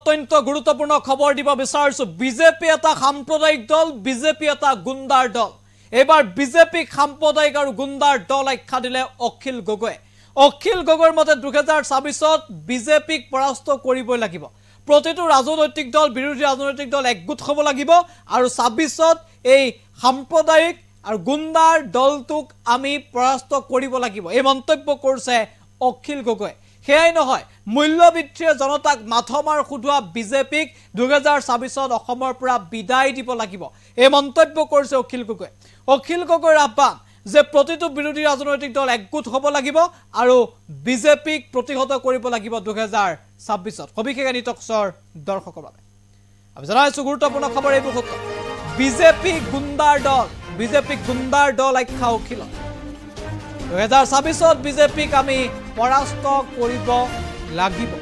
অত্যন্ত গুৰুত্বপূৰ্ণ খবৰ দিব বিচাৰিছো বিজেপি এটা সাম্প্ৰদায়িক দল বিজেপি এটা গুণ্ডাৰ দল এবাৰ বিজেপি সাম্প্ৰদায়িক আৰু গুণ্ডাৰ দল আখ্যা দিলে অখিল গগৈৰ মতে 2026ত বিজেপিক পৰাস্ত কৰিবই লাগিব প্ৰতিটো ৰাজনৈতিক দল বিৰোধী ৰাজনৈতিক দল একগোট হ'ব লাগিব আৰু 26ত এই সাম্প্ৰদায়িক আৰু গুণ্ডাৰ দলটোক আমি পৰাস্ত কৰিব লাগিব এই মন্তব্য কৰিছে অখিল গগৈ হেয়াই নহয় মূল্যবৃদ্ধিৰ জনতাক মাথমাৰ খুদুৱা বিজেপিক 2026ত অসমৰ পৰা বিদায় দিব লাগিব এই মন্তব্য কৰিছে অখিল গগৈৰ আহ্বান যে প্ৰতিটো বিৰোধী ৰাজনৈতিক দল একগোট হ'ব লাগিব আৰু বিজেপিক প্ৰতিহত কৰিব লাগিব 2026ত সবিশেষ নিটকছৰ দৰ্শকৰ বাবে আমি জনাইছো গুৰুত্বপূৰ্ণ খবৰ এই মুহূৰ্তত বিজেপি গুণ্ডাৰ দল আখ্যা অখিল 2026ত বিজেপিক আমি পৰাস্ত কৰিব লাগিব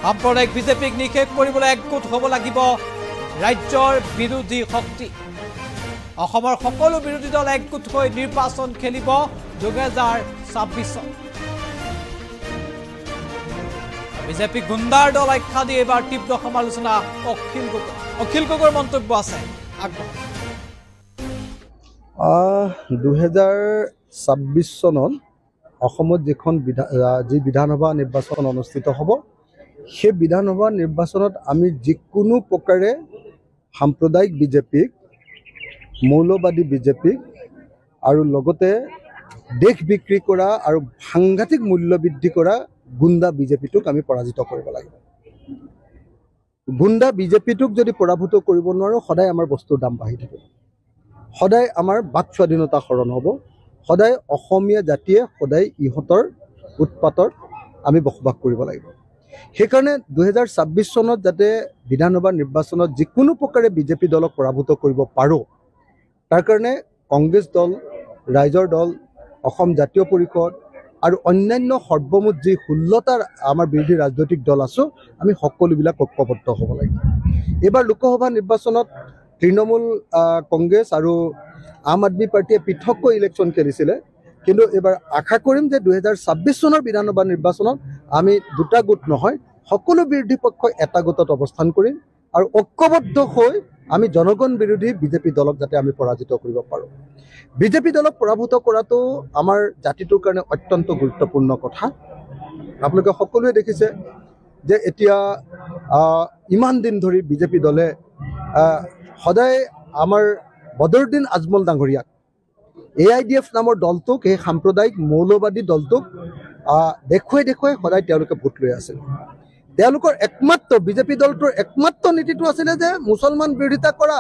সাম্প্ৰদায়িক বিজেপিক নিষেধ কৰিবলৈ একগোট হ'ব লাগিব ৰাজ্যৰ বিৰোধী শক্তি অসমৰ সকলো বিৰোধী দল একগোট হৈ নিৰ্বাচন খেলিব 2026ত বিজেপি গুণ্ডাৰ দল আখ্যা দি এবাৰ তীব্ৰ সমালোচনা অখিল গগৈৰ মন্তব্য আছে 2026 চনত অসমত যি বিধানসভা নিৰ্বাচন অনুষ্ঠিত হ'ব সেই বিধানসভা নিৰ্বাচনত আমি যিকোনো প্ৰকাৰে সাম্প্ৰদায়িক বিজেপিক মৌলবাদী বিজেপিক আৰু লগতে দেশ বিক্ৰী কৰা আৰু সাংঘাতিক মূল্য বৃদ্ধি কৰা গুণ্ডা বিজেপিটোক আমি পৰাজিত কৰিব লাগিব গুণ্ডা বিজেপিটোক যদি পৰাভূত কৰিব নোৱাৰো সদায় আমাৰ বস্তুৰ দাম বাঢ়ি থাকিব সদায় আমাৰ বাক স্বাধীনতা হৰণ হ'ব সদায় অসমীয়া জাতিয়ে সদায় ইহঁতৰ উৎপাতত আমি বসবাস কৰিব লাগিব সেইকাৰণে 2026 চনত যাতে বিধানসভা নিৰ্বাচনত যিকোনো প্ৰকাৰে বিজেপি দলক পৰাভূত কৰিব পাৰো তাৰ কাৰণে কংগ্ৰেছ দল ৰাইজৰ দল অসম জাতীয় পৰিষদ আৰু অন্যান্য সৰ্বমুঠ যি 16টা আমাৰ বিৰোধী ৰাজনৈতিক দল আছে আমি সকলোবিলাক ঐক্যবদ্ধ হ'ব লাগিব এবাৰ লোকসভা নিৰ্বাচনত তৃণমূল কংগ্ৰেছ আৰু আম আদমি পাৰ্টিয়ে পৃথককৈ ইলেকশ্যন খেলিছিলে কিন্তু এবাৰ আশা কৰিম যে 2026 চনৰ বিধানসভা নিৰ্বাচনত আমি দুটা গোট নহয় সকলো বিৰোধী পক্ষ এটা গোটত অৱস্থান কৰিম আৰু ঐক্যবদ্ধ হৈ আমি জনগণ বিৰোধী বিজেপি দলক যাতে আমি পৰাজিত কৰিব পাৰোঁ বিজেপি দলক পৰাভূত কৰাটো আমাৰ জাতিটোৰ কাৰণে অত্যন্ত গুৰুত্বপূৰ্ণ কথা আপোনালোকে সকলোৱে দেখিছে যে এতিয়া ইমান দিন ধৰি বিজেপি দলে সদায় আমাৰ বদৰুদ্দিন আজমল ডাঙৰীয়াক AIDF নামৰ দলটোক এই সাম্প্ৰদায়িক মৌলবাদী দলটোক দেখুৱাই সদায় তেওঁলোকে ভোট লৈ আছিল তেওঁলোকৰ একমাত্ৰ বিজেপি দলটোৰ একমাত্ৰ নীতিটো আছিলে যে মুছলমান বিৰোধিতা কৰা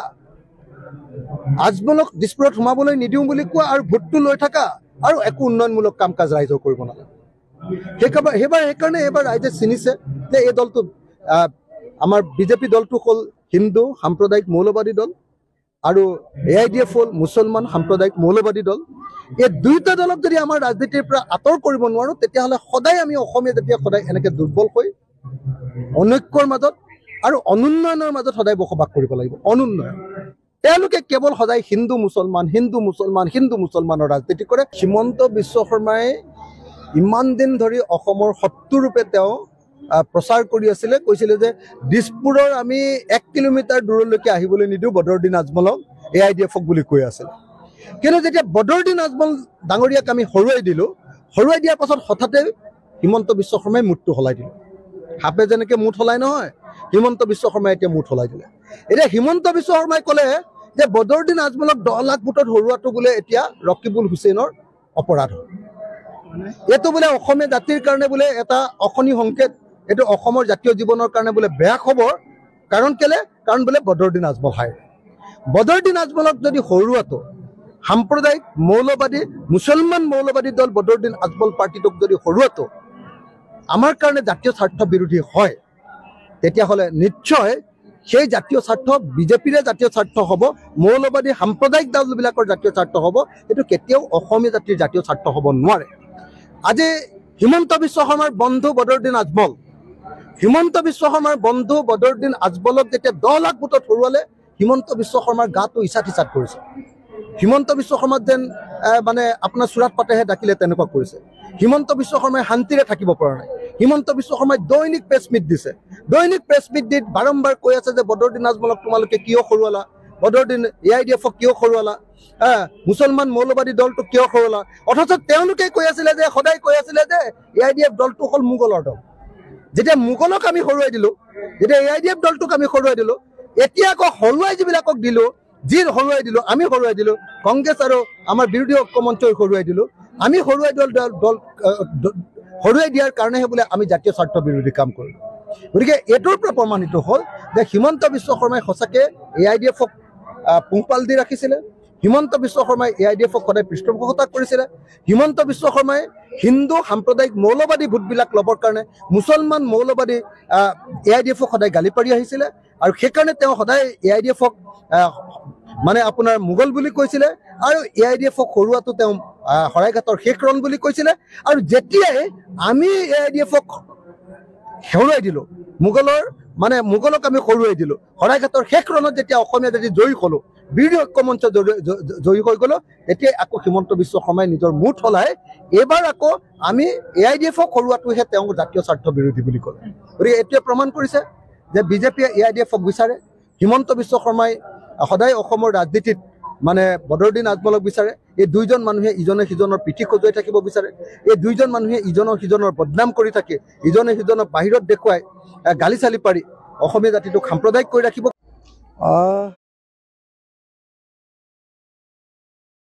আজমলক দিছপুৰত সোমাবলৈ নিদিওঁ বুলি কোৱা আৰু ভোটটো লৈ থকা আৰু একো উন্নয়নমূলক কাম কাজ ৰাইজৰ কৰিব নালাগে সেইকাৰণে এবাৰ ৰাইজে চিনিছে যে এই দলটো আমাৰ বিজেপি দলটো হ'ল হিন্দু সাম্প্ৰদায়িক মৌলবাদী দল আৰু AIDF হ'ল মুছলমান সাম্প্ৰদায়িক মৌলবাদী দল এই দুইটা দলক যদি আমাৰ ৰাজনীতিৰ পৰা আঁতৰ কৰিব নোৱাৰো তেতিয়াহ'লে সদায় আমি অসমীয়া জাতিয়ে সদায় এনেকৈ দুৰ্বল হৈ অনৈক্যৰ মাজত আৰু অনুন্নয়নৰ মাজত সদায় বসবাস কৰিব লাগিব অনুন্নয়ন তেওঁলোকে কেৱল সদায় হিন্দু মুছলমানৰ ৰাজনীতি কৰে হিমন্ত বিশ্ব শৰ্মাই ইমান দিন ধৰি অসমৰ শত্ৰুৰূপে তেওঁ প্ৰচাৰ কৰি আছিলে কৈছিলে যে দিছপুৰৰ আমি 1 কিলোমিটাৰ দূৰলৈকে আহিবলৈ নিদিওঁ বদৰুদ্দিন আজমলক AIDFক বুলি কৈ আছিল কিন্তু যেতিয়া বদৰুদ্দিন আজমল ডাঙৰীয়াক আমি হৰুৱাই দিয়াৰ পাছত হঠাতে হিমন্ত বিশ্ব শৰ্মাই মুঠটো সলাই দিলে হাপে যেনেকৈ মুঠ সলাই নহয় হিমন্ত বিশ্ব শৰ্মাই এতিয়া মুঠ সলাই দিলে এতিয়া হিমন্ত বিশ্ব শৰ্মাই ক'লে যে বদৰুদ্দিন আজমলক 10 লাখ ভোটত হৰুৱাটো বোলে এতিয়া ৰকিবুল হুছেইনৰ অপৰাধ এইটো বোলে অসমীয়া জাতিৰ কাৰণে বোলে এটা অশনি সংকেত এইটো অসমৰ জাতীয় জীৱনৰ কাৰণে বোলে বেয়া খবৰ কাৰণ বোলে বদৰুদ্দিন আজমল হায় বদৰুদ্দিন আজমলক যদি হৰুৱাটো সাম্প্ৰদায়িক মৌলবাদী মুছলমান মৌলবাদী দল বদৰুদ্দিন আজমল পাৰ্টিটোক যদি হৰুৱাটো আমাৰ কাৰণে জাতীয় স্বাৰ্থ বিৰোধী হয় তেতিয়াহ'লে নিশ্চয় সেই জাতীয় স্বাৰ্থ বিজেপিৰে জাতীয় স্বাৰ্থ হ'ব মৌলবাদী সাম্প্ৰদায়িক দলবিলাকৰ জাতীয় স্বাৰ্থ হ'ব এইটো কেতিয়াও অসমীয়া জাতিৰ জাতীয় স্বাৰ্থ হ'ব নোৱাৰে আজি হিমন্ত বিশ্ব শৰ্মাৰ বন্ধু বদৰুদ্দিন আজমলক যেতিয়া 10 লাখ ভোটত হৰুৱালে হিমন্ত বিশ্ব শৰ্মাৰ গাটো ইছাত কৰিছে হিমন্ত বিশ্ব শৰ্মাক যেন মানে আপোনাৰ চুৰাত পাতেহে ডাকিলে তেনেকুৱা কৰিছে হিমন্ত বিশ্ব শৰ্মাই শান্তিৰে থাকিব পৰা নাই হিমন্ত বিশ্ব শৰ্মাই দৈনিক প্ৰেছ মিট দিছে, দৈনিক প্ৰেছ মিট দি বাৰম্বাৰ কৈ আছে যে বদৰুদ্দিন আজমলক তোমালোকে কিয় হৰুৱালা, বদৰুদ্দিন AIDF-ক কিয় হৰুৱালা, মুছলমান মৌলবাদী দলটোক কিয় হৰুৱালা। অথচ তেওঁলোকে কৈ আছিলে যে সদায় কৈ আছিলে যে AIDF দলটো হ'ল মোগলৰ দল। যেতিয়া মোগলক আমি হৰুৱাই দিলোঁ, যেতিয়া AIDF দলটোক আমি হৰুৱাই দিলোঁ, এতিয়া আকৌ হৰুৱাই যিবিলাকক দিলোঁ, যি হৰুৱাই দিলোঁ, আমি হৰুৱাই দিলোঁ, কংগ্ৰেছ আৰু আমাৰ বিৰোধী ঐক্য মঞ্চই হৰুৱাই দিলোঁ। আমি হৰুৱাই হৰুৱাই দিয়াৰ কাৰণেহে বোলে আমি জাতীয় স্বাৰ্থ বিৰোধী কাম কৰিলোঁ। গতিকে এইটোৰ পৰা প্ৰমাণিত হ'ল যে হিমন্ত বিশ্ব শৰ্মাই সঁচাকৈ AIDF-ক পোহপাল দি ৰাখিছিলে, হিমন্ত বিশ্ব শৰ্মাই AIDF-ক সদায় পৃষ্ঠপোষকতা কৰিছিলে, হিমন্ত বিশ্ব শৰ্মাই হিন্দু সাম্প্ৰদায়িক মৌলবাদী ভোটবিলাক ল'বৰ কাৰণে মুছলমান মৌলবাদী AIDF-ক সদায় গালি পাৰি আহিছিলে। আৰু সেইকাৰণে তেওঁ সদায় AIDF-ক মানে আপোনাৰ মোগল বুলি কৈছিলে আৰু AIDF-ক হৰুৱাটো তেওঁ শৰাইঘাটৰ শেষ ৰণ বুলি কৈছিলে। আৰু যেতিয়াই আমি AIDF-ক হৰুৱাই দিলোঁ, মোগলক আমি হৰুৱাই দিলোঁ, শৰাইঘাটৰ শেষ ৰণত যেতিয়া অসমীয়া জাতি জয়ী হ'লোঁ, বিৰোধী ঐক্য মঞ্চ জয়ী হৈ গ'লোঁ, তেতিয়াই আকৌ হিমন্ত বিশ্ব শৰ্মাই নিজৰ মুঠ সলাই এইবাৰ আকৌ আমি AIDF-ক হৰুৱাটোহে তেওঁ জাতীয় স্বাৰ্থ বিৰোধী বুলি ক'লে। গতিকে এইটোৱে প্ৰমাণ কৰিছে যে বিজেপিয়ে AIDF-ক বিচাৰে, হিমন্ত বিশ্ব শৰ্মাই সদায় অসমৰ ৰাজনীতিত মানে বদৰুদ্দিন আজমলক বিচাৰে। এই দুইজন মানুহে ইজনে সিজনৰ পিঠি খজুৱাই থাকিব বিচাৰে, এই দুইজন মানুহে ইজনৰ সিজনৰ বদনাম কৰি থাকে, ইজনে সিজনক বাহিৰত দেখুৱাই গালি চালি পাৰি অসমীয়া জাতিটোক সাম্প্ৰদায়িক কৰি ৰাখিব।